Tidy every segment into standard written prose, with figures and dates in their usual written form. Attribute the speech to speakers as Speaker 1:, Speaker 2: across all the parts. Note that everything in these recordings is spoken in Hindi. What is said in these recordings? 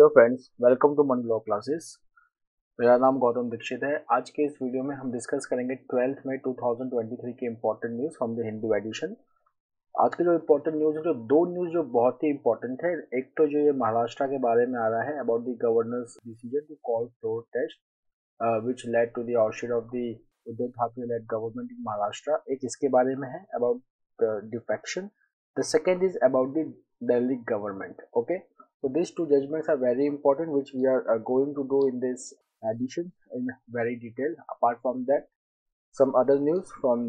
Speaker 1: हेलो फ्रेंड्स, वेलकम टू मन लॉ क्लासेस। मेरा नाम गौतम दीक्षित है। आज के इस वीडियो में हम डिस्कस करेंगे 12 मई 2023 के important news from the Hindu edition. आज के जो इम्पोर्टेंट न्यूज़ है, जो दो न्यूज़ जो बहुत ही इम्पोर्टेंट है। एक तो जो ये महाराष्ट्र के बारे में आ रहा है about the governor's decision to call floor test which led to the आउटशीट of the Uddhav Thackeray led government in Maharashtra. एक इसके बारे में है about defection. The second is about the Delhi government. Okay, so these two judgments are very important, which we are going to do in this edition in very detail. Apart from that, some other news from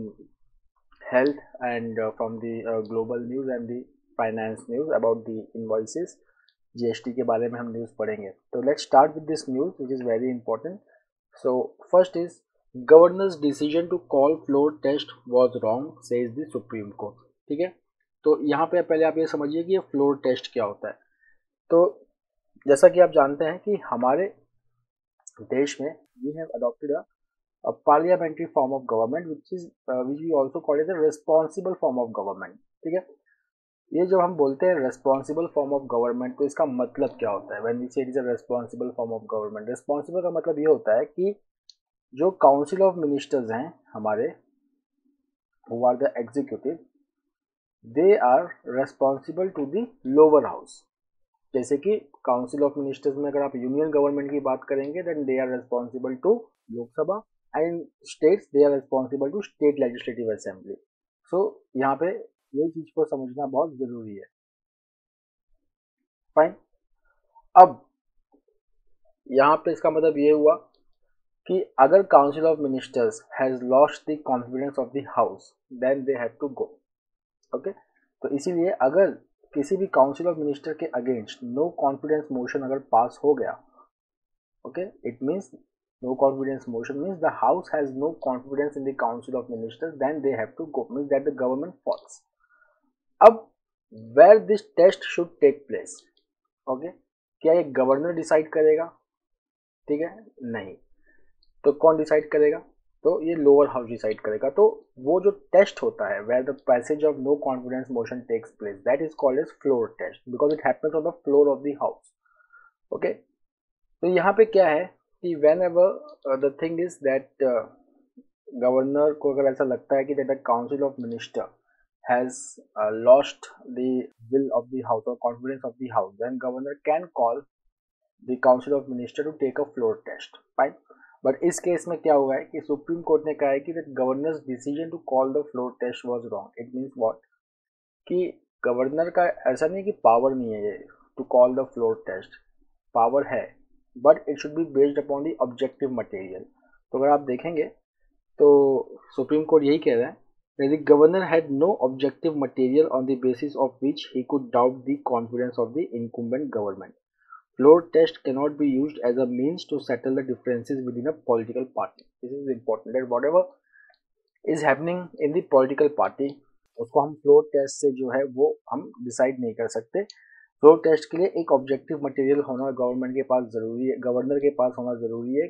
Speaker 1: health and from the global news and the finance news about the invoices, GST के बारे में हम न्यूज़ पढ़ेंगे। तो let's start with this news which is very important. So first is governor's decision to call floor test was wrong, says the Supreme Court. ठीक है, तो यहाँ पे पहले आप ये समझिए कि ये फ्लोर टेस्ट क्या होता है। तो जैसा कि आप जानते हैं कि हमारे देश में we have adopted a parliamentary form of government which we also call it the responsible form of government. ठीक है, ये जो हम बोलते हैं रिस्पॉन्सिबल फॉर्म ऑफ गवर्नमेंट, तो इसका मतलब क्या होता है? व्हेन वी से it is a responsible form of government, responsible का मतलब ये होता है कि जो काउंसिल ऑफ मिनिस्टर्स हैं हमारे, who are the executive, they are responsible to the lower house. जैसे कि काउंसिल ऑफ मिनिस्टर्स में अगर आप यूनियन गवर्नमेंट की बात करेंगे, then they are responsible to Lok Sabha, and states they are responsible to state legislative assembly. So यहाँ पे ये चीज को समझना बहुत जरूरी है। फाइन, अब यहाँ पे इसका मतलब ये हुआ कि अगर council of ministers has lost the confidence of the house, then they have to go. Okay, तो इसीलिए अगर किसी भी काउंसिल ऑफ मिनिस्टर के अगेंस्ट नो कॉन्फिडेंस मोशन अगर पास हो गया, okay, it means no confidence motion means the house has no confidence in the council of ministers, then they have to go, means that the government falls. अब where this test should take place, okay, क्या ये गवर्नर डिसाइड करेगा? ठीक है, नहीं, तो कौन डिसाइड करेगा? तो ये लोअर हाउस डिसाइड करेगा। तो वो जो टेस्ट होता है where the passage of no confidence motion takes place, that is called as floor test because it happens on the floor of the house. Okay, तो यहाँ पे क्या है कि whenever the thing is that governor को अगर ऐसा लगता है कि that the council of minister has lost the will of the house और confidence of the house, then governor can call the council of minister to take a floor test. Fine, but इस केस में क्या हुआ है कि सुप्रीम कोर्ट ने कहा है कि that governor's decision to call the floor test was wrong. It means what, कि गवर्नर का ऐसा नहीं कि पावर नहीं है ये to call the floor test, power है, but it should be based upon the objective material. तो अगर आप देखेंगे तो सुप्रीम कोर्ट यही कह रहा है that the governor had no objective material on the basis of which he could doubt the confidence of the incumbent government. Floor test cannot be used as a means to settle the differences within a political party. This is important that whatever is happening in the political party, उसको हम फ्लोर टेस्ट से जो है वो हम डिसाइड नहीं कर सकते। फ्लोर टेस्ट के लिए एक ऑब्जेक्टिव मटेरियल होना गवर्नमेंट के पास जरूरी है, गवर्नर के पास होना जरूरी है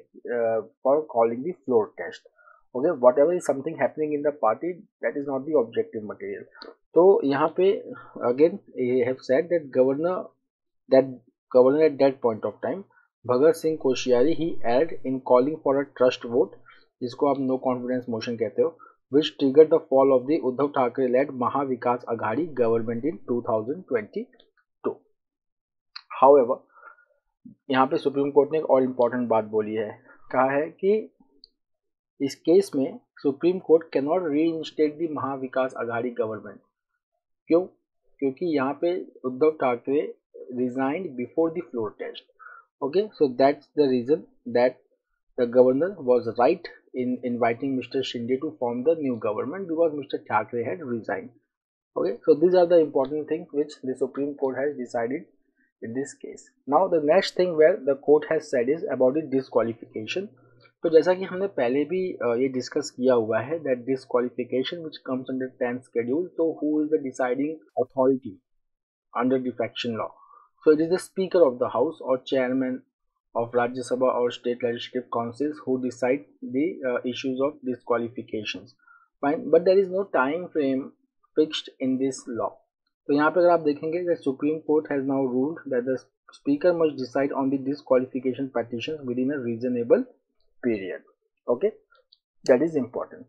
Speaker 1: for calling the floor test. Okay, whatever is something happening in the party, that is not the objective material. तो यहाँ पे अगेन ये have said that governor at that point of time, Bhagat Singh Koshyari, he erred in calling for a trust vote, जिसको आप नो कॉन्फिडेंस मोशन कहते हो, which triggered the fall of the Uddhav Thackeray led Maha Vikas Aghadi government in 2022। However, यहाँ पे सुप्रीम कोर्ट ने एक और इम्पोर्टेंट बात बोली है, कहा है कि इस केस में supreme court can not reinstate the Maha Vikas Aghadi government. क्यों? क्योंकि यहाँ पे Uddhav Thackeray resigned before the floor test. Okay, so that's the reason that the governor was right in inviting Mr. Shinde to form the new government because Mr. Thackeray had resigned. Okay, so these are the important things which the Supreme Court has decided in this case. Now the next thing where the court has said is about the disqualification. तो जैसा कि हमने पहले भी ये डिस्कस किया हुआ है that disqualification which comes under 10th schedule, so who is the deciding authority under defection law? So it is the Speaker of the House or Chairman of Rajya Sabha or State Legislative Councils who decide the issues of disqualifications. Fine, but there is no time frame fixed in this law. तो यहाँ पे अगर आप देखेंगे that Supreme Court has now ruled that the Speaker must decide on the disqualification petitions within a reasonable period. Okay, that is important.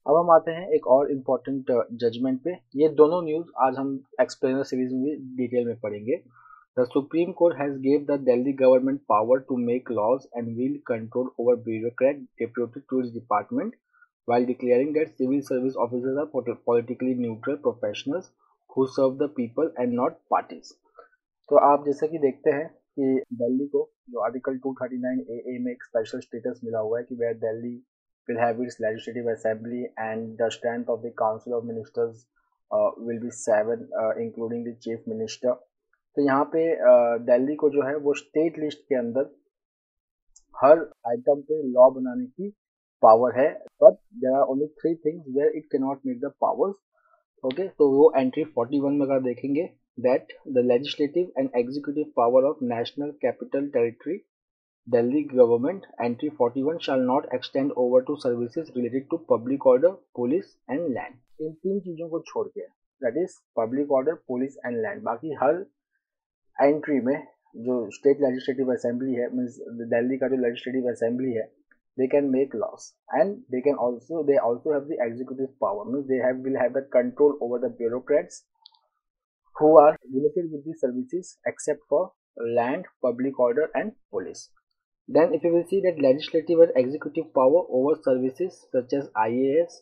Speaker 1: अब हम आते हैं एक और इम्पोर्टेंट जजमेंट पे। ये दोनों न्यूज़ आज हम एक्सप्लेनर सीरीज में भी डिटेल में पढ़ेंगे। The supreme court has gave the Delhi government power to make laws and will control over bureaucrat deputed to its department while declaring that civil service officers are politically neutral professionals who serve the people and not parties. तो आप जैसा कि देखते हैं कि दिल्ली को जो आर्टिकल 239 AA में एक स्पेशल स्टेटस मिला हुआ है कि where Delhi will have its legislative assembly and the strength of the council of ministers will be 7 including the chief minister. तो यहाँ पे दिल्ली को जो है वो स्टेट लिस्ट के अंदर हर आइटम पे लॉ बनाने की पावर है, but there are only 3 things where it can not make the powers. Okay, तो वो एंट्री 41 में अगर देखेंगे that the legislative and executive power of national capital territory Delhi government entry 41 shall not extend over to services related to public order, police and land. इन 3 चीजों को छोड़ के, that is public order, police and land, बाकी हर एंट्री में जो स्टेट लेजिस्लेटिव असेंबली है, मीन्स दिल्ली का जो लेजिस्लेटिव असेंबली है, they can make laws and they also have the executive power, means they will have the control over the bureaucrats who are related with the services except for land, public order and police. Then if you will see that legislative and executive power over services such as IAS,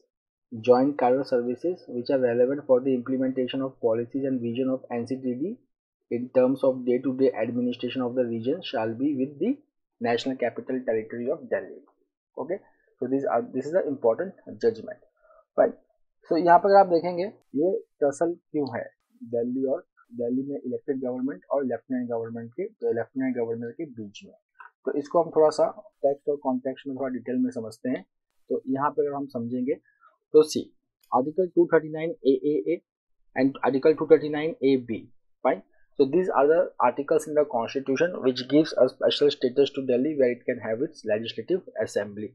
Speaker 1: joint career services, which are relevant for the implementation of policies and vision of NCTD in terms of day-to-day administration of the region shall be with the National Capital Territory of Delhi. Okay, so this is the important judgment, right? So यहाँ पर आप देखेंगे ये टसल क्यों है दिल्ली और दिल्ली में इलेक्टेड गवर्नमेंट और लेफ्टिनेंट गवर्नर के बीच में। तो इसको हम थोड़ा सा टेक्स्ट और कॉन्टेक्स्ट में थोड़ा डिटेल में समझते हैं। तो यहाँ पर अगर हम समझेंगे तो सी article 239 AAA and article 239 AB, fine. So these are the articles in the constitution which gives a special status to Delhi where it can have its legislative assembly.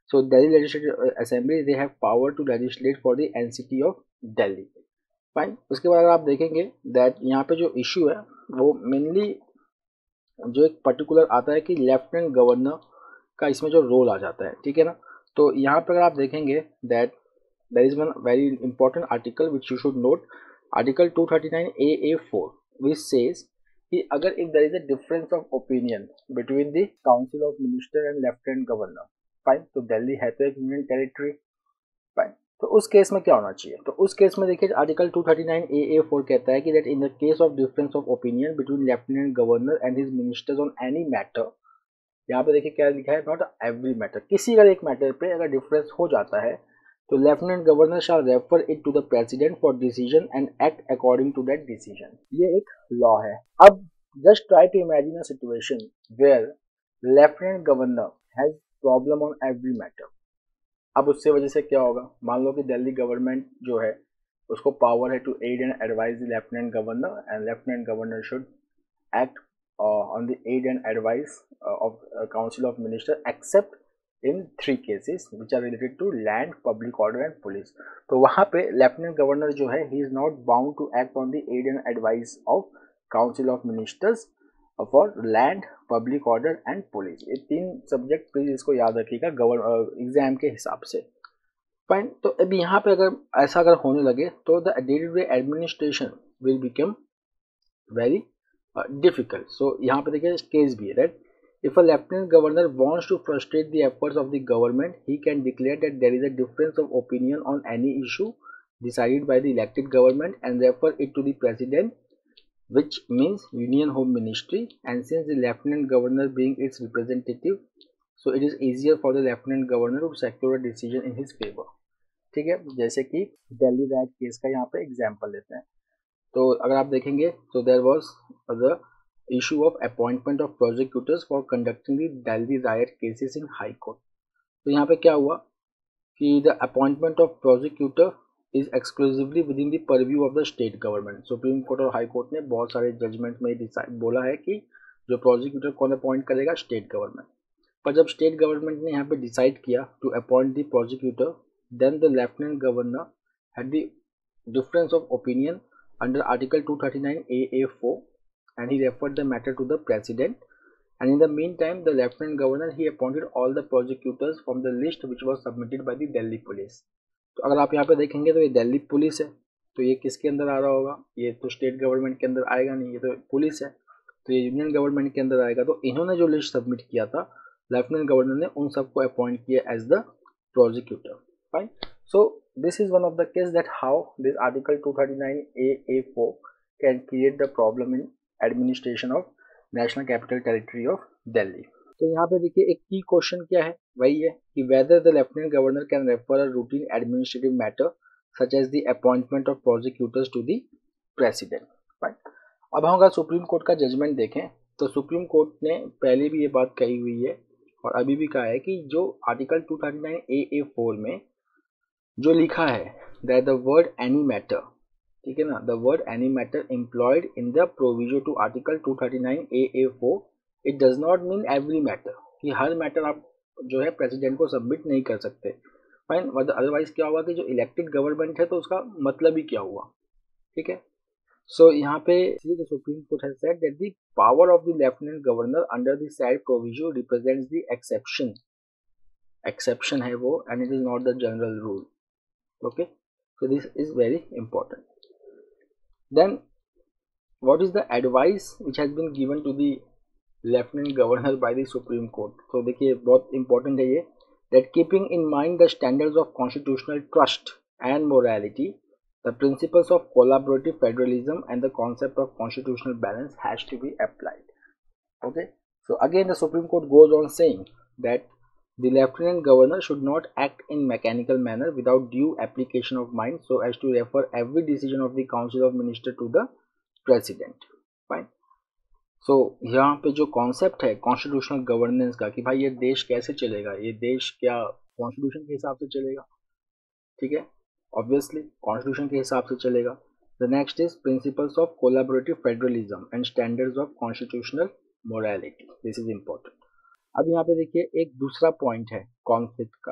Speaker 1: So Delhi legislative assembly, they have power to legislate for the NCT of Delhi, fine. उसके बाद अगर आप देखेंगे that यहाँ पे जो issue है वो mainly जो एक पर्टिकुलर आता है कि लेफ्टिनेंट गवर्नर का इसमें जो रोल आ जाता है, ठीक है ना। तो यहाँ पर अगर आप देखेंगे that there is one very important article which you should note, article 239 AA4, which says कि अगर if there is a difference of opinion between the council of minister and lieutenant governor, fine, तो दिल्ली है तो एक यूनियन टेरिटरी, फाइन, तो उस केस में क्या होना चाहिए। तो उस केस में देखिए आर्टिकल 239 AA4 कहता है कि that in the case of difference of opinion between lieutenant governor and his ministers on any matter, यहाँ पे देखिए क्या लिखा है, नॉट एवरी मैटर, किसी अगर एक मैटर पे अगर डिफरेंस हो जाता है तो lieutenant governor shall refer it to the president for decision and act according to that decision. ये एक लॉ है। अब just try to imagine a situation where lieutenant governor has problem on every matter. अब उससे वजह से क्या होगा, मान लो कि दिल्ली गवर्नमेंट जो है उसको पावर है to aid and advise the lieutenant governor and lieutenant governor should act on the aid and advice of council of minister except in 3 cases which are related to land, public order and police। तो वहाँ पे लेफ्टिनेंट गवर्नर जो है he is not bound to act on the aid and advice of council of ministers for land, public order and police। ये 3 सब्जेक्ट प्लीज इसको याद रखिएगा एग्जाम के हिसाब से, फाइन। तो अब यहाँ पे अगर ऐसा अगर होने लगे तो the day to day administration will become very difficult। So यहाँ पे देखिए केस भी है that if a lieutenant governor wants to frustrate the efforts of the government, he can declare that there is a difference of opinion on any issue decided by the elected government and refer it to the president, which means Union Home Ministry, and since the lieutenant governor being its representative, so it is easier for the lieutenant governor to secure a decision in his favor। ठीक है, जैसे कि दिल्ली राइट केस का यहाँ पे एग्जाम्पल लेते हैं। तो अगर आप देखेंगे तो there was the issue of appointment of prosecutors for conducting the Delhi riot cases in high court. तो यहाँ पे क्या हुआ कि the appointment of prosecutor is exclusively within the purview of the state government. Supreme court और हाई कोर्ट ने बहुत सारे जजमेंट में डिसाइड बोला है कि जो प्रोसिक्यूटर कौन अपॉइंट करेगा, स्टेट गवर्नमेंट। पर जब स्टेट गवर्नमेंट ने यहाँ पे डिसाइड किया to appoint the prosecutor, then the lieutenant governor had the difference of opinion under article 239 AA4 and he referred the matter to the president. And in the meantime, the lieutenant governor he appointed all the prosecutors from the list which was submitted by the Delhi police. तो अगर आप यहाँ पे देखेंगे तो ये दिल्ली पुलिस है, तो ये किसके अंदर आ रहा होगा? ये तो स्टेट गवर्नमेंट के अंदर आएगा नहीं, ये तो पुलिस है, तो ये यूनियन गवर्नमेंट के अंदर आएगा। तो इन्होंने जो लिस्ट सबमिट किया था, लेफ्टिनेंट गवर्नर ने उन सबको अपॉइंट किया as the prosecutor. Fine, so this is one of the case that how this article 239A(4) can create the problem in administration of national capital territory of Delhi. तो यहाँ पे देखिए एक की क्वेश्चन क्या है, वही है कि whether the lieutenant governor can refer a routine administrative matter such as the appointment of prosecutors to the president. Fine, अब हम अगर सुप्रीम कोर्ट का जजमेंट देखें तो सुप्रीम कोर्ट ने पहले भी ये बात कही हुई है और अभी भी कहा है कि जो आर्टिकल 239A(4) में जो लिखा है that the word any matter, ठीक है ना, the word any matter employed in the proviso to article 239A(4) it does not mean every matter, कि हर मैटर आप जो है प्रेसिडेंट को सबमिट नहीं कर सकते। फाइन, अदरवाइज क्या हुआ कि जो इलेक्टेड गवर्नमेंट है तो उसका मतलब ही क्या हुआ, ठीक है। सो यहाँ पे the supreme court has said that the power of the lieutenant governor under the said proviso represents the exception, exception है वो, and it is not the general rule. Okay, so this is very important. Then what is the advice which has been given to the lieutenant governor by the supreme court? तो देखिए बहुत इंपॉर्टेंट है ये, that keeping in mind the standards of constitutional trust and morality, the principles of collaborative federalism and the concept of constitutional balance has to be applied. Okay, so again the supreme court goes on saying that the lieutenant governor should not act in mechanical manner without due application of mind so as to refer every decision of the council of ministers to the president. Fine. सो यहाँ पे जो कॉन्सेप्ट है कॉन्स्टिट्यूशनल गवर्नेंस का कि भाई ये देश कैसे चलेगा, ये देश क्या कॉन्स्टिट्यूशन के हिसाब से चलेगा, ठीक है, ऑब्वियसली कॉन्स्टिट्यूशन के हिसाब से चलेगा। The next is principles of collaborative federalism and standards of constitutional morality, this is important. अब यहाँ पे देखिए एक दूसरा पॉइंट है कॉन्फ्लिक्ट का,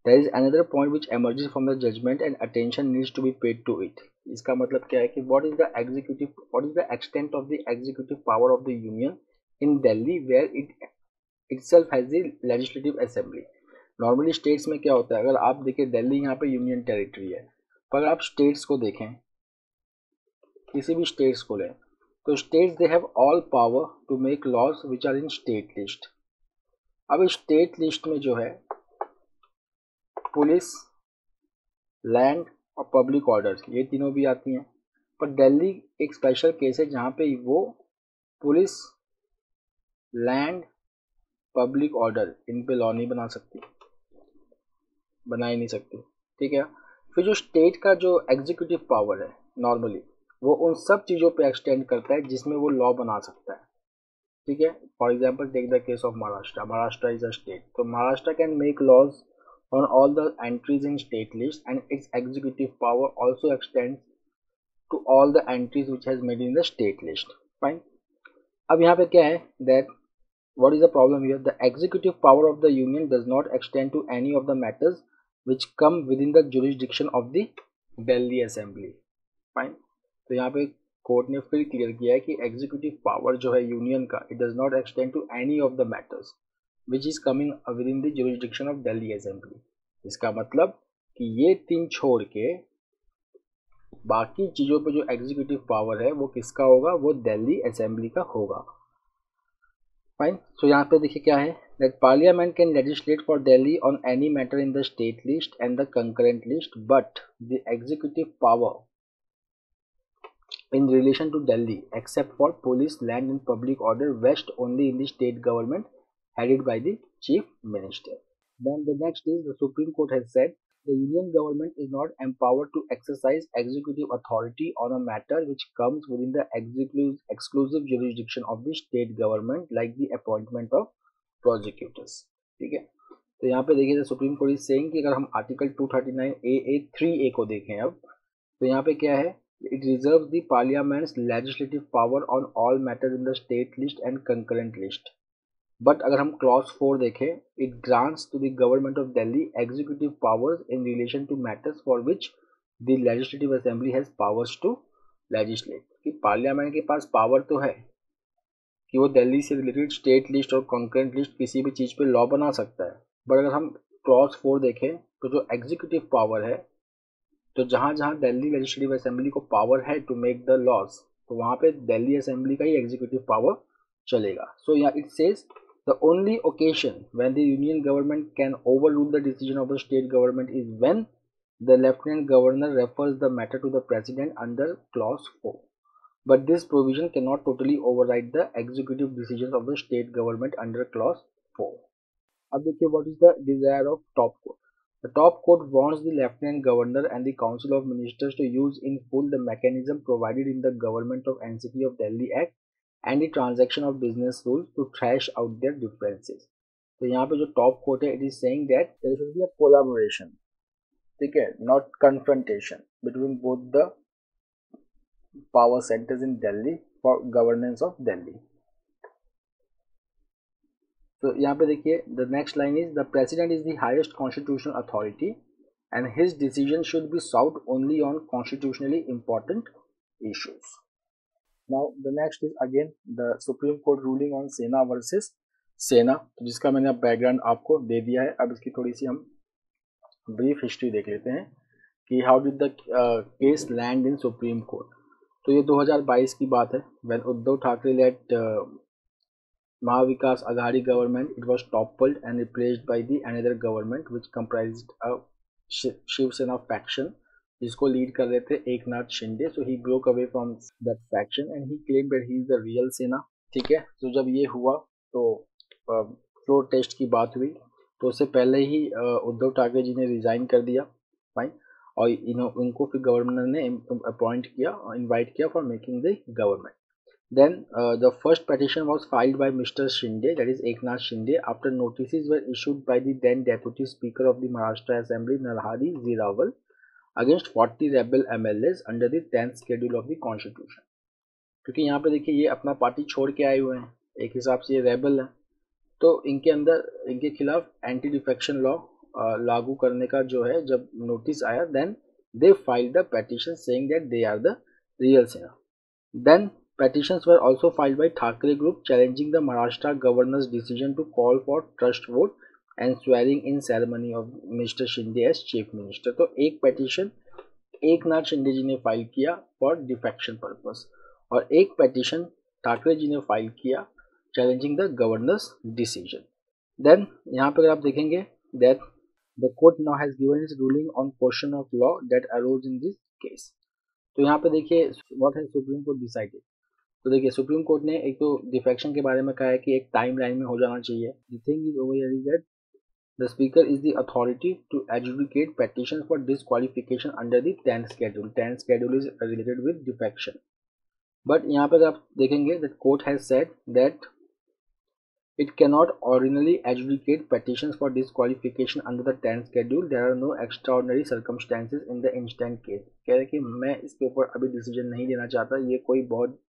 Speaker 1: there is another point which emerges from the judgment and attention needs to be paid to it. इसका मतलब क्या है कि what is the extent of the executive power of the union in Delhi where it itself has the legislative assembly. Normally states में क्या होता है, अगर आप देखिए दिल्ली यहाँ पे यूनियन टेरिटरी है, पर अगर आप स्टेट्स को देखें, किसी भी स्टेट्स को लें, तो states they have all power to make laws which are in state list. अब स्टेट लिस्ट में जो है पुलिस, लैंड और पब्लिक ऑर्डर ये तीनों भी आती हैं, पर दिल्ली एक स्पेशल केस है जहाँ पे वो police, land, public order in पे लॉ नहीं बना सकती, बना ही नहीं सकती, ठीक है। फिर जो स्टेट का जो एग्जीक्यूटिव पावर है नॉर्मली वो उन सब चीज़ों पे एक्सटेंड करता है जिसमें वो लॉ बना सकता है, ठीक है। For example take the case of Maharashtra, Maharashtra is a state, तो Maharashtra can make laws on all the entries in state list and its executive power also extends to all the entries which has made in the state list. Fine. अब यहाँ पे क्या है that what is the problem here, the executive power of the union does not extend to any of the matters which come within the jurisdiction of the Delhi Assembly. Fine. तो यहाँ पे कोर्ट ने फिर क्लियर किया है कि एग्जीक्यूटिव पावर जो है यूनियन का it does not extend to any of the matters which is coming within the jurisdiction of Delhi assembly. इसका मतलब कि ये तीन छोड़ के बाकी चीज़ों पे जो एग्जीक्यूटिव पावर है वो किसका होगा, वो दिल्ली असेंबली का होगा। फाइन, सो यहाँ पे देखिए क्या है that parliament can legislate for Delhi on any matter in the state list and the concurrent list, but the executive power in relation to Delhi except for police, land and public order vest only in the state government headed by the chief minister. Then the next is the Supreme Court has said the union government is not empowered to exercise executive authority on a matter which comes within the exclusive jurisdiction of the state government like the appointment of prosecutors, ठीक है। तो यहाँ पे देखिए सुप्रीम कोर्ट इज सेइंग कि अगर हम आर्टिकल 239A(3)(a) को देखें अब, तो यहाँ पे क्या है, it reserves the parliament's legislative power on all matters in the state list and concurrent list. But अगर हम clause 4 देखें, it grants to the government of Delhi executive powers in relation to matters for which the legislative assembly has powers to legislate. कि पार्लियामेंट के पास पावर तो है कि वो दिल्ली से रिलेटेड स्टेट लिस्ट और कॉन्करेंट लिस्ट किसी भी चीज़ पे लॉ बना सकता है, बट अगर हम क्लॉज 4 देखें तो जो एग्जीक्यूटिव पावर है, तो जहाँ जहाँ दिल्ली लेजिस्लेटिव असेंबली को पावर है टू मेक द लॉज, तो वहाँ पे दिल्ली असेंबली का ही एग्जीक्यूटिव पावर चलेगा. सो यहाँ it says the only occasion when the union government can overrule the decision of the state government is when the lieutenant governor refers the matter to the president under clause 4, but this provision cannot totally override the executive decisions of the state government under clause 4. अब देखिए what is the desire of top court. The top court wants the lieutenant governor and the council of ministers to use in full the mechanism provided in the Government of NCT of Delhi Act and the transaction of business rules to thrash out their differences. तो यहाँ पे जो top court है, it is saying that there should be a collaboration, ठीक है, not confrontation between both the power centres in Delhi for governance of Delhi. तो यहाँ पे देखिए the next line is the president is the highest constitutional authority and his decision should be sought only on constitutionally important issues. Now the next is again the supreme court ruling on Sena versus Sena, जिसका मैंने अब बैकग्राउंड आपको दे दिया है. अब इसकी थोड़ी सी हम ब्रीफ हिस्ट्री देख लेते हैं कि how did the case land in supreme court. तो ये 2022 की बात है when Uddhav Thackeray led Maha Vikas Aghadi government, it was toppled and replaced by the another government which comprised a Shiv Sena faction, जिसको लीड कर रहे थे Eknath Shinde. So he broke away from that faction and he claimed that he is the real Sena. ठीक है, तो जब ये हुआ तो फ्लोर टेस्ट की बात हुई, तो उससे पहले ही उद्धव ठाकरे जी ने रिजाइन कर दिया, फाइन, और उनको फिर गवर्नर ने अपॉइंट किया, इनवाइट किया for making the government. Then the first petition was filed by mister Shinde, that is Eknath Shinde, after notices were issued by the then deputy speaker of the Maharashtra assembly Narhari Zirwal against 40 rebel MLAs under the 10th schedule of the constitution. क्योंकि यहाँ पे देखिए ये अपना पार्टी छोड़ के आए हुए हैं, एक हिसाब से ये रेबल है, तो इनके अंदर इनके खिलाफ एंटी डिफेक्शन लॉ लागू करने का जो है जब नोटिस आया, then they filed the petition saying that they are the real Sena. Then petitions were also filed by Thakre group challenging the Maharashtra governor's decision to call for trust vote and swearing in ceremony of Mr. Shinde as chief minister. तो एक पेटिशन एकनाथ शिंदे जी ने फाइल किया फॉर डिफेक्शन पर्पस, और एक पेटिशन ठाकरे जी ने फाइल किया challenging the governor's decision. Then यहाँ पे अगर आप देखेंगे that the court now has given its ruling on question of law that arose in this case. तो यहाँ पे देखिए what has supreme court decided. तो देखिए सुप्रीम कोर्ट ने एक तो डिफेक्शन के बारे में कहा है कि एक टाइम लाइन में हो जाना चाहिए. The thing is over here is that the speaker is the authority to adjudicate petition for disqualification under the 10th schedule. 10th schedule is related with defection. But यहाँ पर आप देखेंगे that court has said that it cannot ordinarily adjudicate petitions for disqualification under the 10th schedule. There are no extraordinary circumstances in the instant case. कह रहे कि मैं इसके ऊपर अभी डिसीजन नहीं देना चाहता, ये कोई बहुत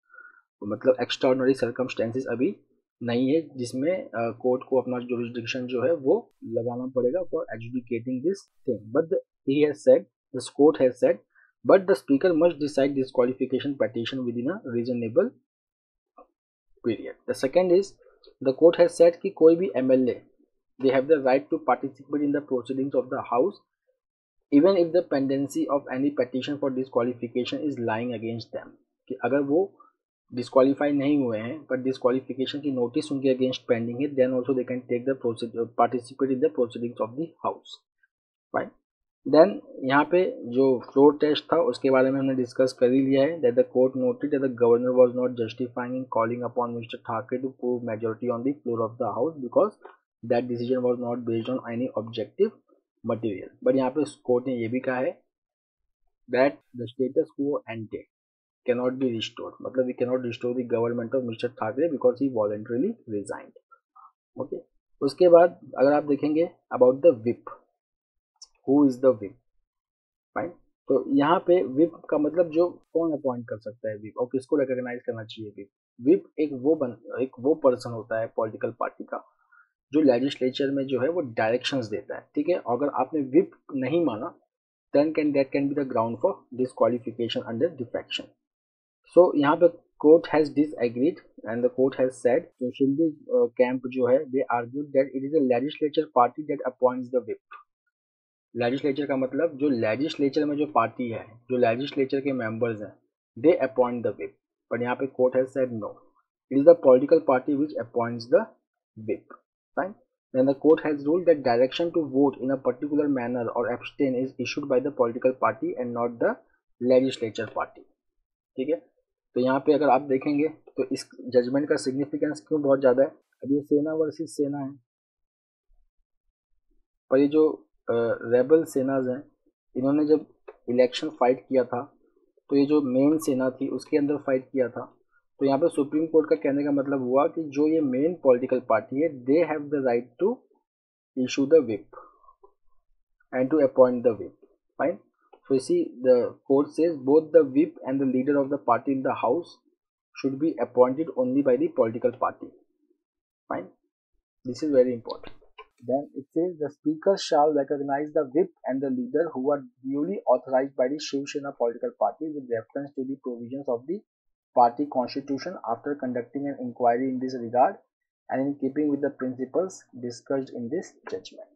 Speaker 1: मतलब एक्स्ट्राऑर्डिनरी सर्कमस्टेंसेस अभी नहीं है जिसमें कोर्ट को अपना जुरिस्डिक्शन जो है वो लगाना पड़ेगा for adjudicating this thing. But he has said, this court has said, but the speaker must decide disqualification petition within a reasonable period. The second is the court has said कि कोई भी MLA they have the right to participate in the proceedings of the house even if the pendency of any petition for disqualification is lying against them. कि अगर वो डिस्क्वालीफाई नहीं हुए हैं पर डिस्क्वालिफिकेशन की नोटिस उनके अगेंस्ट पेंडिंग है, then also they can take the participate in the proceedings of the house. Fine. Then यहाँ पे जो फ्लोर टेस्ट था उसके बारे में हमने डिस्कस कर ही लिया है. That the court noted that the governor was not justifying in calling upon mister Thackeray to prove majority on the floor of the house because that decision was not based on any objective material. But यहाँ पे कोर्ट ने ये भी कहा है that the status quo ante cannot be restored, मतलब we cannot restore the government of Mr. Thakre because he voluntarily resigned. Okay. उसके बाद अगर आप देखेंगे about the whip, who is the whip, fine. तो यहाँ पे whip का मतलब जो कौन अपॉइंट कर सकता है whip और किसको रिकॉग्नाइज करना चाहिए whip. whip एक वो पर्सन होता है पॉलिटिकल पार्टी का जो लेजिस्लेचर में जो है वो डायरेक्शंस देता है. ठीक है, अगर आपने whip नहीं माना then that can be the ground for disqualification under defection. So यहाँ पे court has disagreed and the court has said, तो शिंदे कैंप जो है, they argued that it is a legislature party that appoints the whip. Legislature का मतलब जो लेजिस्लेचर में जो पार्टी है, जो लेजिस्लेचर के मेंबर्स हैं, they appoint the whip. But यहाँ पे court has said no, it is the political party which appoints the whip. Fine. Then the court has ruled that direction to vote in a particular manner or abstain is issued by the political party and not the legislature party। ठीक है, तो यहाँ पे अगर आप देखेंगे तो इस जजमेंट का सिग्निफिकेंस क्यों बहुत ज़्यादा है। अब ये सेना वर्सेस सेना है, पर ये जो रेबल सेनाज हैं, इन्होंने जब इलेक्शन फाइट किया था तो ये जो मेन सेना थी उसके अंदर फाइट किया था। तो यहाँ पे सुप्रीम कोर्ट का कहने का मतलब हुआ कि जो ये मेन पॉलिटिकल पार्टी है, they have the right to issue the whip and to appoint the whip. Fine. So you see, the court says both the whip and the leader of the party in the house should be appointed only by the political party. Fine. This is very important. Then it says the speaker shall recognize the whip and the leader who are duly authorized by the Shiv Sena political party with reference to the provisions of the party constitution after conducting an inquiry in this regard and in keeping with the principles discussed in this judgment.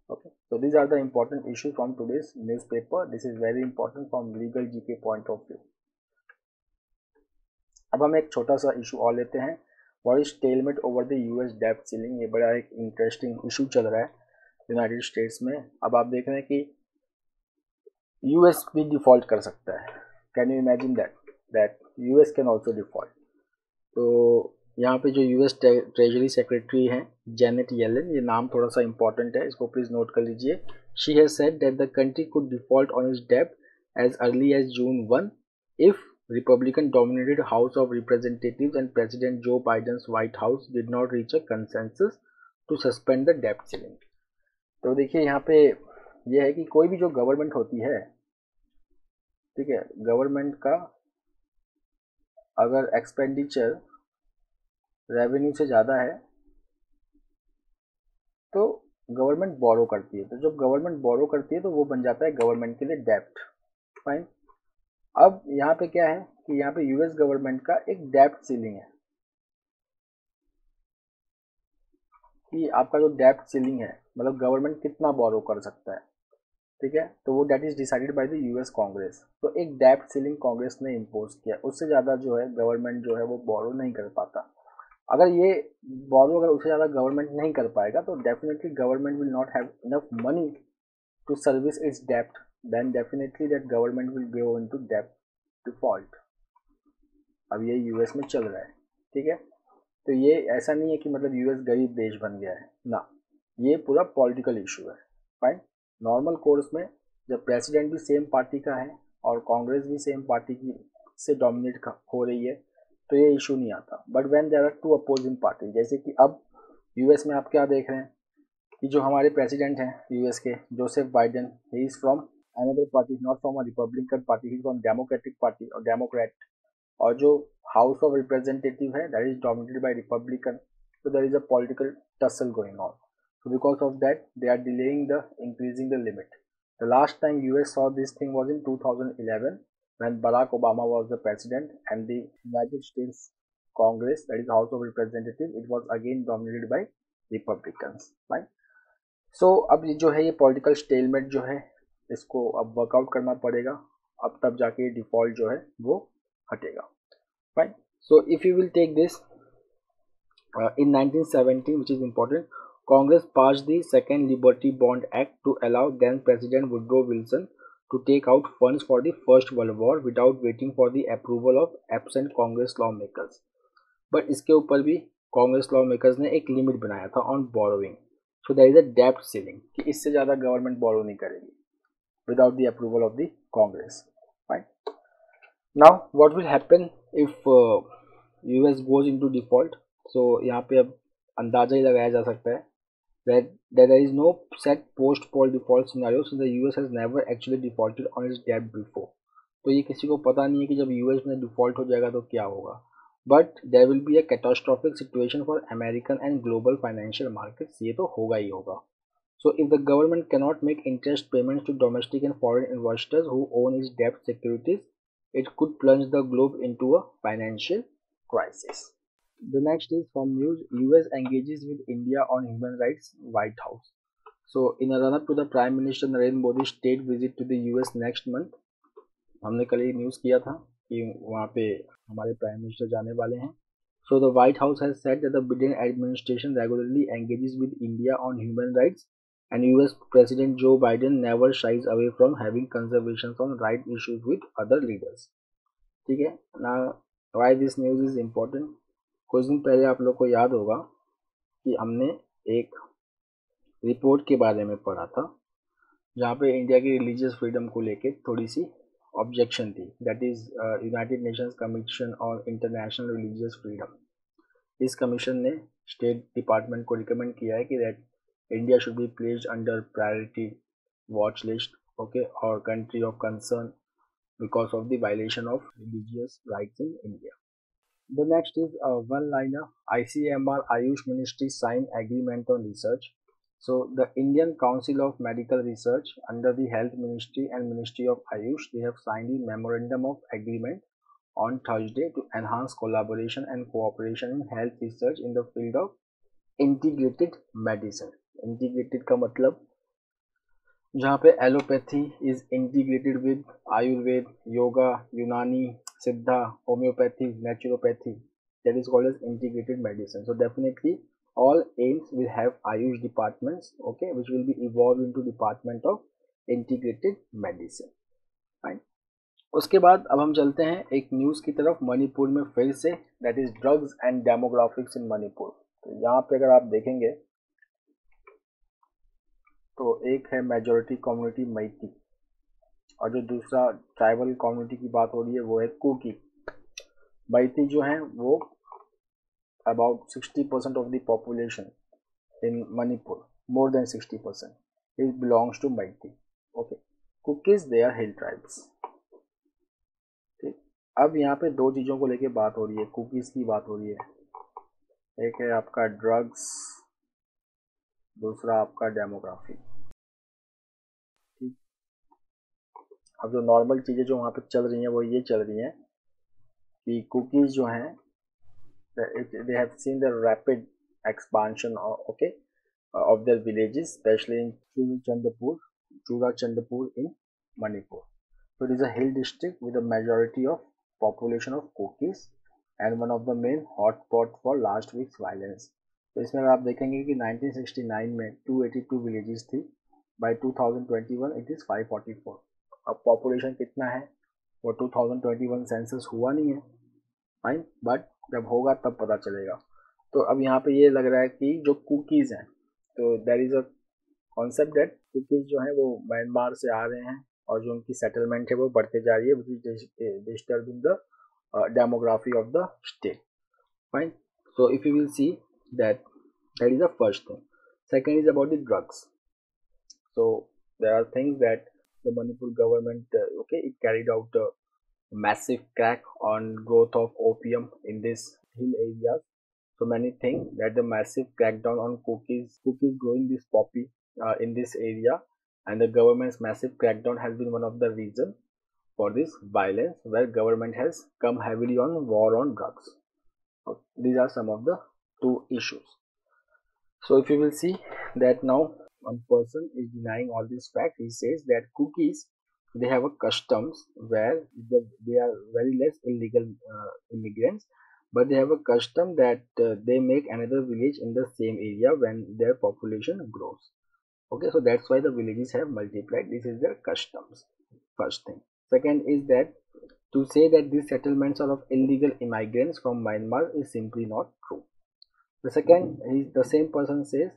Speaker 1: Okay, so these are the important issues from today's newspaper. This is very important from legal GK point of view. अब हम एक छोटा सा इशू और लेते हैं, what is stalemate over the US डेब्ट सीलिंग। ये बड़ा एक इंटरेस्टिंग इशू चल रहा है यूनाइटेड स्टेट्स में। अब आप देख रहे हैं कि यूएस भी डिफॉल्ट कर सकता है। Can you imagine that US can also default. तो यहाँ पे जो यूएस ट्रेजरी सेक्रेटरी हैं जेनेट येलेन, ये नाम थोड़ा सा इंपॉर्टेंट है, इसको प्लीज नोट कर लीजिए। She has said that the country could default on its डेब्ट as early as June 1 if Republican dominated House of Representatives and President Joe Biden's White House did not reach a consensus to suspend the डेब्ट सीलिंग। तो देखिए यहाँ पे ये है कि कोई भी जो गवर्नमेंट होती है, ठीक है, गवर्नमेंट का अगर एक्सपेंडिचर रेवेन्यू से ज़्यादा है तो गवर्नमेंट बोरो करती है। तो जब गवर्नमेंट बोरो करती है तो वो बन जाता है गवर्नमेंट के लिए डेब्ट। फाइन। अब यहाँ पे क्या है कि यहाँ पे यूएस गवर्नमेंट का एक डेब्ट सीलिंग है कि आपका जो डेब्ट सीलिंग है, मतलब गवर्नमेंट कितना बोरो कर सकता है, ठीक है, तो वो date is decided by the US Congress. तो एक डेब्ट सीलिंग कांग्रेस ने इम्पोज किया, उससे ज़्यादा जो है गवर्नमेंट जो है वो बोरो नहीं कर पाता। अगर ये बोरो अगर उससे ज़्यादा गवर्नमेंट नहीं कर पाएगा तो definitely government will not have enough money to service it's डेब्ट, then definitely that government will go into डेब्ट डिफॉल्ट। अब ये यूएस में चल रहा है, ठीक है। तो ये ऐसा नहीं है कि मतलब यूएस गरीब देश बन गया है ना, ये पूरा पॉलिटिकल इशू है। फाइन। नॉर्मल कोर्स में जब प्रेसिडेंट भी सेम पार्टी का है और कांग्रेस भी सेम पार्टी की से डोमिनेट हो रही है तो ये इशू नहीं आता। But when there are two opposing party, जैसे कि अब यूएस में आप क्या देख रहे हैं कि जो हमारे प्रेसिडेंट हैं यूएस के, Joseph Biden, he is from another party, not from a Republican party, he is from democratic party और डेमोक्रेट। और जो हाउस ऑफ रिप्रेजेंटेटिव है that is dominated by Republican. so there is a political tussle going on. So because of that, they are delaying the increasing the limit. The last time US saw this thing was in 2011 when Barack Obama was the president and the United States Congress, that is House of Representatives, it was again dominated by Republicans. Right? So अब जो है ये political stalemate जो है इसको अब वर्कआउट करना पड़ेगा, अब तब जाके डिफॉल्ट जो है वो हटेगा। Fine. So if you will take this, in 1970, which is important, Congress passed the Second Liberty Bond Act to allow then President Woodrow Wilson to take out funds for the First World War without waiting for the approval of absent Congress lawmakers. But इसके ऊपर भी कांग्रेस lawmakers ने एक लिमिट बनाया था on borrowing. So there is a debt ceiling कि इससे ज़्यादा गवर्नमेंट बोरो नहीं करेगी without the approval of the Congress. Fine. Now what will happen if US goes into default? So यहाँ पे अब अंदाजा ही लगाया जा सकता है that there is no set post-poll default scenario, so the US has never actually defaulted on its debt before. तो ये किसी को पता नहीं है कि जब यूएस में डिफॉल्ट हो जाएगा तो क्या होगा, but there will be a catastrophic situation for American and global financial markets, ये तो होगा ही होगा। So if the government cannot make interest payments to domestic and foreign investors who own its debt securities, it could plunge the globe into a financial crisis. The next is from news, US engages with India on human rights, White House. So in a run up to the Prime Minister Narendra Modi's state visit to the US next month, हमने कल ये न्यूज़ किया था कि वहाँ पे हमारे प्राइम मिनिस्टर जाने वाले हैं. So the White House has said that the Biden administration regularly engages with India on human rights, and US President Joe Biden never shies away from having conversations on right issues with other leaders. ठीक है ना. Why this news is important? कुछ दिन पहले आप लोग को याद होगा कि हमने एक रिपोर्ट के बारे में पढ़ा था जहाँ पे इंडिया की रिलीजियस फ्रीडम को लेके थोड़ी सी ऑब्जेक्शन थी. That is United Nations Commission on International Religious Freedom. इस कमीशन ने स्टेट डिपार्टमेंट को रिकमेंड किया है कि that India should be placed under priority watch list, okay, और country of concern because of the violation of religious rights in India. The next is one-liner. ICMR Ayush Ministry signed agreement on research. So the Indian Council of Medical Research under the Health Ministry and Ministry of Ayush, they have signed a memorandum of agreement on Thursday to enhance collaboration and cooperation in health research in the field of integrated medicine. Integrated का मतलब जहाँ पे allopathy is integrated with Ayurveda, yoga, यूनानी, सिद्धा, homeopathy, naturopathy, that is called as integrated medicine. So definitely all aims will have Ayush departments, okay, which will be evolved into department of integrated medicine. Fine. उसके बाद अब हम चलते हैं एक न्यूज़ की तरफ मणिपुर में फिर से, that is drugs and demographics in Manipur. तो यहाँ पे अगर आप देखेंगे तो एक है मेजॉरिटी कम्युनिटी मैती और जो दूसरा ट्राइबल कम्युनिटी की बात हो रही है वो है कुकी. मैती जो है वो about 60% of the population in Manipur, more than 60%, it belongs to Meitei. Okay. Kukis they are hill tribes. ठीक. अब यहाँ पे दो चीज़ों को लेके बात हो रही है, कुकीज की बात हो रही है. एक है आपका ड्रग्स, दूसरा आपका डेमोग्राफी. ठीक. अब जो नॉर्मल चीज़ें जो वहाँ पे चल रही हैं वो ये चल रही हैं कि कुकीज जो हैं they have seen the rapid expansion of their villages, especially in Churachandpur in Manipur. So it is a hill district with a majority of population of Kukis and one of the main hotspot for last week's violence. तो इसमें अगर आप देखेंगे कि 1969 में 282 विलेजेस थी, बाय 2021 इट इज़ 544. अब पॉपुलेशन कितना है वो 2021 सेंसस हुआ नहीं है, फाइन, बट जब होगा तब पता चलेगा. तो अब यहाँ पे ये लग रहा है कि जो कुकीज़ हैं, तो there is a concept that Kukis जो हैं वो म्यांमार से आ रहे हैं और जो उनकी सेटलमेंट है वो बढ़ते जा रही है, which is disturbing the demography of the state. Fine. So if you will see that is the first thing. Second is about the drugs. So there are things that the Manipur government it carried out massive crack on growth of opium in this hill areas. So many think that the massive crackdown on cookies growing this poppy in this area, and the government's massive crackdown has been one of the reasons for this violence, where government has come heavily on war on drugs. So these are some of the two issues. So if you will see that now one person is denying all this fact. He says that cookies, they have a customs where they are very less illegal immigrants, but they have a custom that they make another village in the same area when their population grows. Okay, so that's why the villages have multiplied. This is their customs. First thing. Second is that to say that these settlements are of illegal immigrants from Myanmar is simply not true. The second is the same person says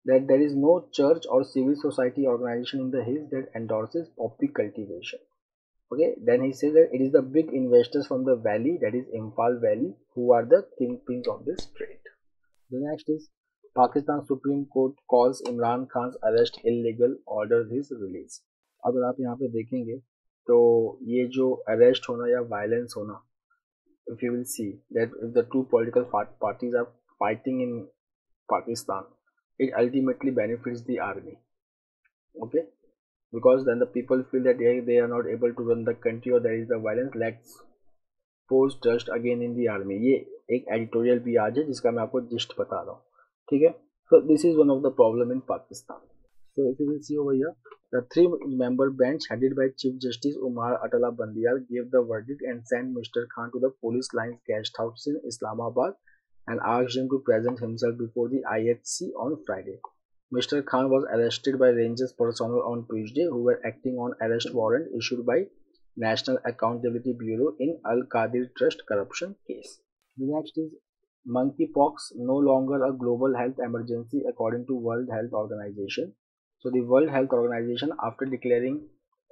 Speaker 1: that there is no church or civil society organization in the hills that endorses poppy cultivation. Okay, then he says that it is the big investors from the valley, that is Imphal Valley, who are the kingpins of this trade. The next is Pakistan Supreme Court calls Imran Khan's arrest illegal, orders his release. अगर आप यहाँ पे देखेंगे तो ये जो अरेस्ट होना या वायलेंस होना, if you will see that if the two political parties are fighting in Pakistan, it ultimately benefits the army. Okay, because then the people feel that they are not able to run the country or there is the violence, let's post trust again in the army. ये एक एडिटोरियल भी आज है जिसका मैं आपको जिस्ट बता रहा हूँ, ठीक है. So this is one of the problem in Pakistan. So if you will see over here, the three-member bench headed by Chief Justice Umar Atala Bandiyal gave the verdict and sent Mr. Khan to the police lines guest house in Islamabad and asked him to present himself before the IHC on Friday. Mr. Khan was arrested by Rangers personnel on Tuesday who were acting on arrest warrant issued by National Accountability Bureau in Al Qadir Trust corruption case. The next is monkeypox no longer a global health emergency according to World Health Organization. So the World Health Organization, after declaring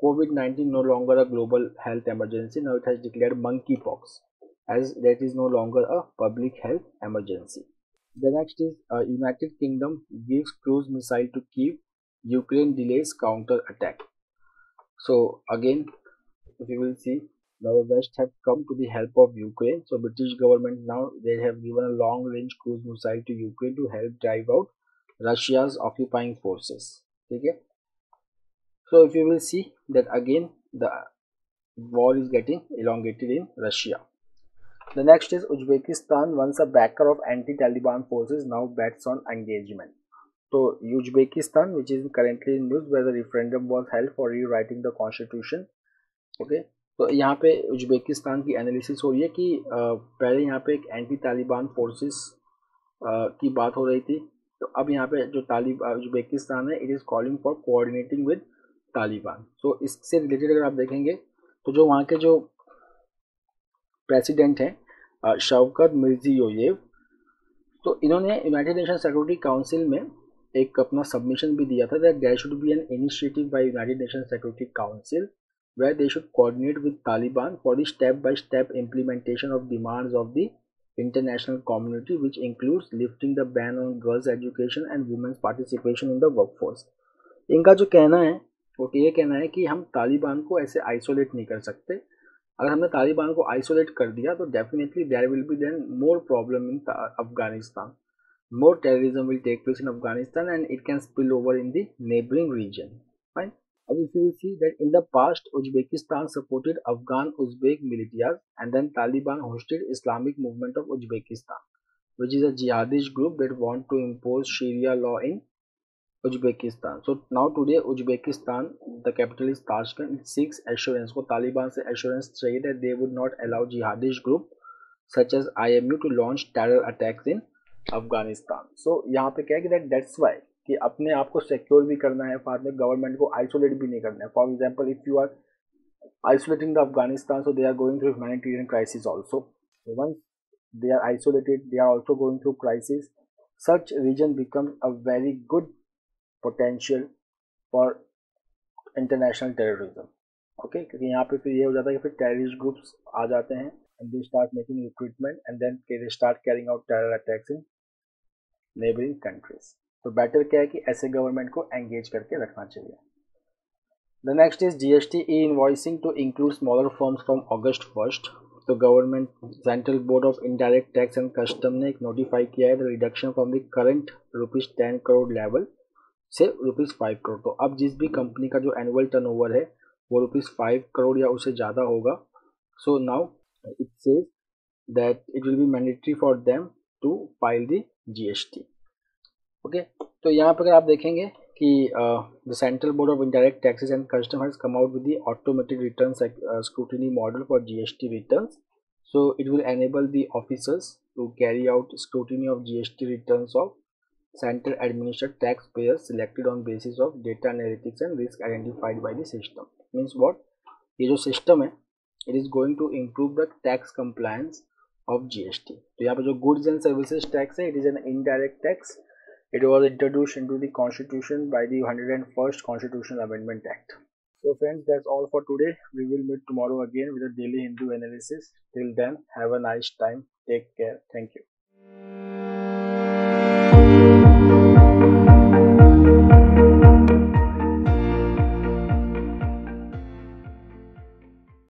Speaker 1: COVID-19 no longer a global health emergency, now it has declared monkeypox as that is no longer a public health emergency. The next is United Kingdom gives cruise missile to Kyiv, Ukraine delays counter attack. So again, if you will see, now the West have come to the help of Ukraine. So British government now they have given a long range cruise missile to Ukraine to help drive out Russia's occupying forces. Okay. So if you will see that again the war is getting elongated in Russia. The next is Uzbekistan, once a backer of anti-Taliban forces, now bets on engagement. So Uzbekistan, which is currently in news where the referendum was held for rewriting the constitution. Okay, तो यहाँ पे उज्बेकिस्तान की एनालिसिस हो रही है कि पहले यहाँ पे एक एंटी तालिबान फोर्सेस की बात हो रही थी, तो अब यहाँ पे जो उज्बेकिस्तान है it is calling for coordinating with Taliban. So इससे रिलेटेड अगर आप देखेंगे तो जो वहाँ के जो प्रेसिडेंट हैं शौकत मिर्जियोयेव, तो इन्होंने यूनाइटेड नेशन सिक्योरिटी काउंसिल में एक अपना सबमिशन भी दिया था that there should be an initiative by United Nation Security Council where they should coordinate with Taliban for the step-by-step implementation of demands of the international community, which includes lifting the ban on girls' education and women's participation in the workforce. इनका जो कहना है वो ये कहना है कि हम तालिबान को ऐसे आइसोलेट नहीं कर सकते. अगर हमने तालिबान को आइसोलेट कर दिया तो definitely there will be then more problem in Afghanistan, more terrorism will take place in Afghanistan and it can spill over in the neighbouring region. Fine. If you will see that in the past, Uzbekistan supported Afghan Uzbek militias and then Taliban hosted Islamic Movement of Uzbekistan, which is a jihadist group that want to impose Sharia law in Uzbekistan. So now today Uzbekistan, the capital is Tashkent, it seeks assurance को Taliban से assurance चाहिए that they would not allow jihadist group such as IMU to launch terror attacks in Afghanistan. So यहाँ पे क्या है कि that's why कि अपने आप को सिक्योर भी करना है, साथ में गवर्नमेंट को आइसोलेट भी नहीं करना है. For example if you are isolating the Afghanistan, so they are going through humanitarian crisis also. Once they are isolated, they are also going through crisis. Such region becomes a very good potential for international terrorism. Okay, क्योंकि यहाँ पे फिर ये हो जाता है कि फिर टेररिस्ट ग्रुप्स आ जाते हैं and they start making recruitment and then they start carrying out terror attacks in neighboring countries. तो बेटर क्या है कि ऐसे गवर्नमेंट को एंगेज करके रखना चाहिए. The next is GST e invoicing to include smaller firms from August 1. तो government central board of indirect tax and custom ने एक नोटिफाई किया है the reduction from the current ₹10 crore level से ₹5 करोड़. तो अब जिस भी कंपनी का जो एनुअल टर्नओवर है वो ₹5 करोड़ या उससे ज़्यादा होगा, so now it says that it will be mandatory for them to file the GST. Okay, तो यहाँ पर अगर आप देखेंगे कि the central board of indirect taxes and custom has come out with the automated return scrutiny model for GST returns. So it will enable the officers to carry out scrutiny of GST returns of central administered tax payers selected on basis of data analytics and risk identified by the system. Means what, ये जो सिस्टम है it is going to improve the tax compliance of GST. तो यहाँ पर जो गुड्स एंड सर्विसेज टैक्स है it is an indirect tax. It was introduced into the Constitution by the 101st Constitutional Amendment Act. So friends, that's all for today. We will meet tomorrow again with a daily Hindu analysis. Till then, have a nice time. Take care. Thank you.